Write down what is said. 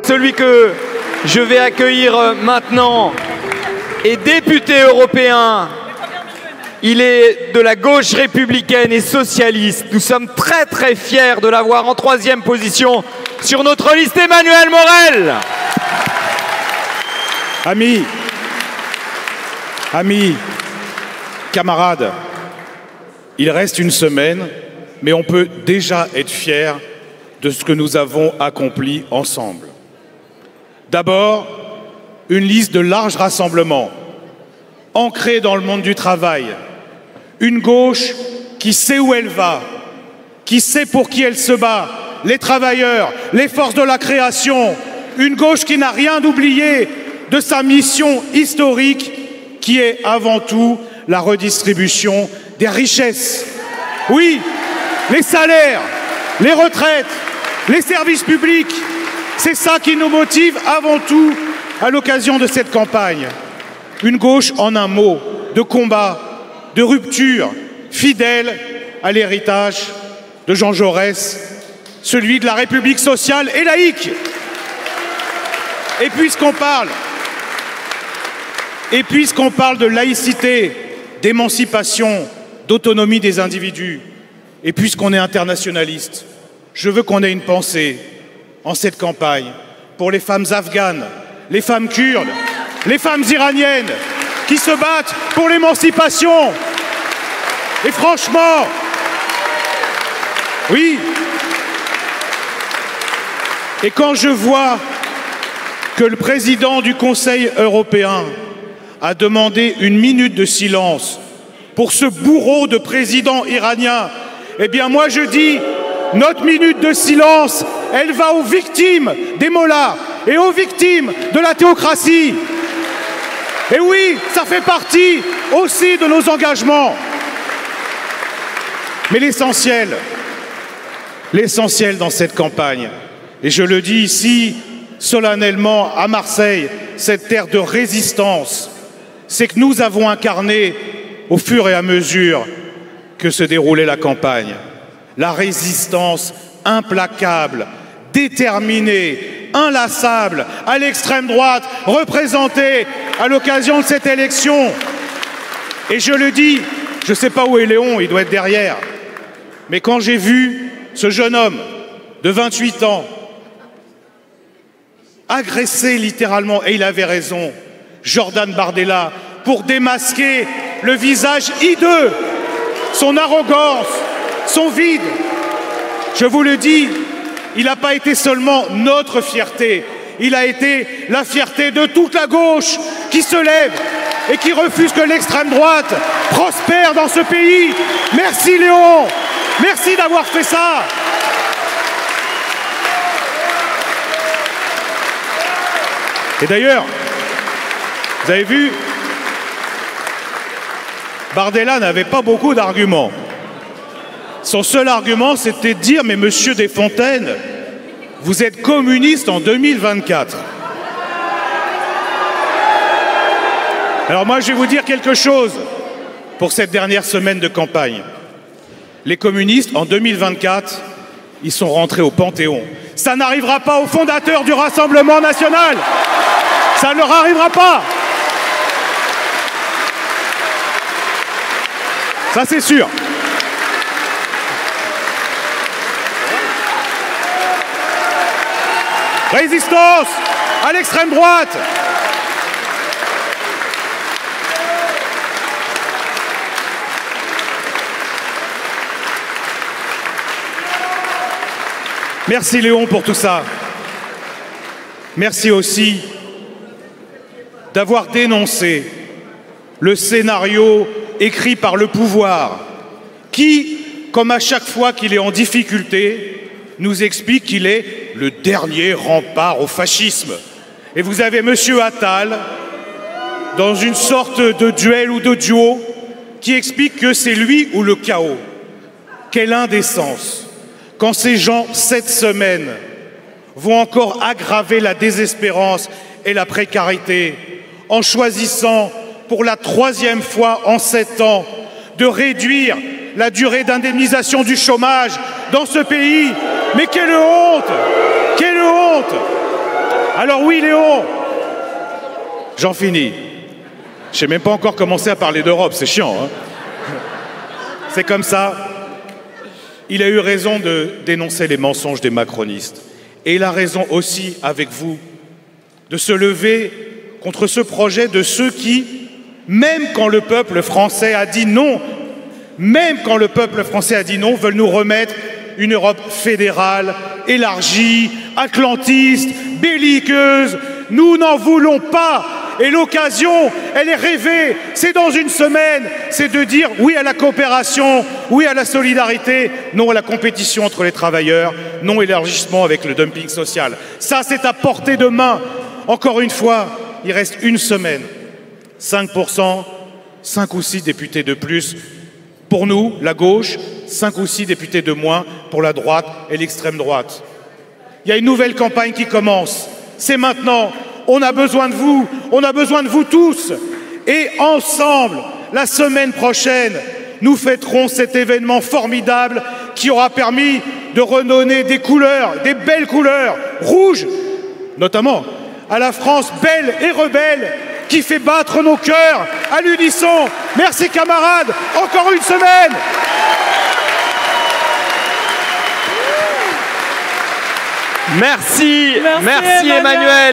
celui que je vais accueillir maintenant est député européen. Il est de la gauche républicaine et socialiste. Nous sommes très très fiers de l'avoir en 3e position sur notre liste, Emmanuel Morel. Amis, camarades, il reste une semaine, mais on peut déjà être fiers de ce que nous avons accompli ensemble. D'abord, une liste de large rassemblement, ancrée dans le monde du travail, une gauche qui sait où elle va, qui sait pour qui elle se bat, les travailleurs, les forces de la création, une gauche qui n'a rien oublié de sa mission historique qui est avant tout la redistribution des richesses. Oui, les salaires, les retraites, les services publics, c'est ça qui nous motive avant tout à l'occasion de cette campagne. Une gauche en un mot, de combat, de rupture, fidèle à l'héritage de Jean Jaurès, celui de la République sociale et laïque. Et puisqu'on parle de laïcité, d'émancipation, d'autonomie des individus, et puisqu'on est internationaliste, je veux qu'on ait une pensée en cette campagne pour les femmes afghanes, les femmes kurdes, les femmes iraniennes qui se battent pour l'émancipation. Et franchement, oui, et quand je vois que le président du Conseil européen a demandé une minute de silence pour ce bourreau de président iranien, eh bien moi je dis, notre minute de silence, elle va aux victimes des mollahs et aux victimes de la théocratie. Et oui, ça fait partie aussi de nos engagements. Mais l'essentiel dans cette campagne, et je le dis ici solennellement à Marseille, cette terre de résistance, c'est que nous avons incarné au fur et à mesure que se déroulait la campagne, la résistance implacable, déterminée, inlassable à l'extrême droite représentée à l'occasion de cette élection. Et je le dis, je ne sais pas où est Léon, il doit être derrière, mais quand j'ai vu ce jeune homme de 28 ans agressé littéralement, et il avait raison, Jordan Bardella, pour démasquer le visage hideux, son arrogance, son vide. Je vous le dis, il n'a pas été seulement notre fierté, il a été la fierté de toute la gauche qui se lève et qui refuse que l'extrême droite prospère dans ce pays. Merci Léon, merci d'avoir fait ça. Et d'ailleurs, vous avez vu, Bardella n'avait pas beaucoup d'arguments. Son seul argument, c'était de dire « Mais monsieur Desfontaines, vous êtes communiste en 2024 ». Alors moi, je vais vous dire quelque chose pour cette dernière semaine de campagne. Les communistes, en 2024, ils sont rentrés au Panthéon. Ça n'arrivera pas aux fondateurs du Rassemblement national. Ça ne leur arrivera pas. Ça, c'est sûr. Résistance à l'extrême droite. Merci Léon pour tout ça. Merci aussi d'avoir dénoncé le scénario écrit par le pouvoir qui, comme à chaque fois qu'il est en difficulté, nous explique qu'il est le dernier rempart au fascisme. Et vous avez M. Attal, dans une sorte de duel ou de duo, qui explique que c'est lui ou le chaos. Quelle indécence! Quand ces gens, cette semaine, vont encore aggraver la désespérance et la précarité en choisissant pour la 3e fois en 7 ans de réduire la durée d'indemnisation du chômage dans ce pays. Mais quelle honte! Quelle honte! Alors oui, Léon, j'en finis. Je n'ai même pas encore commencé à parler d'Europe, c'est chiant, hein. C'est comme ça. Il a eu raison de dénoncer les mensonges des macronistes. Et il a raison aussi, avec vous, de se lever contre ce projet de ceux qui, même quand le peuple français a dit non, veulent nous remettre une Europe fédérale, élargie, atlantiste, belliqueuse. Nous n'en voulons pas. Et l'occasion, elle est rêvée. C'est dans une semaine. C'est de dire oui à la coopération, oui à la solidarité, non à la compétition entre les travailleurs, non à l'élargissement avec le dumping social. Ça, c'est à portée de main. Encore une fois, il reste une semaine. 5%, 5 ou 6 députés de plus. Pour nous, la gauche, 5 ou 6 députés de moins pour la droite et l'extrême droite. Il y a une nouvelle campagne qui commence. C'est maintenant. On a besoin de vous tous. Et ensemble, la semaine prochaine, nous fêterons cet événement formidable qui aura permis de redonner des couleurs, des belles couleurs, rouges, notamment, à la France belle et rebelle qui fait battre nos cœurs à l'unisson. Merci camarades, encore une semaine. Merci Emmanuel.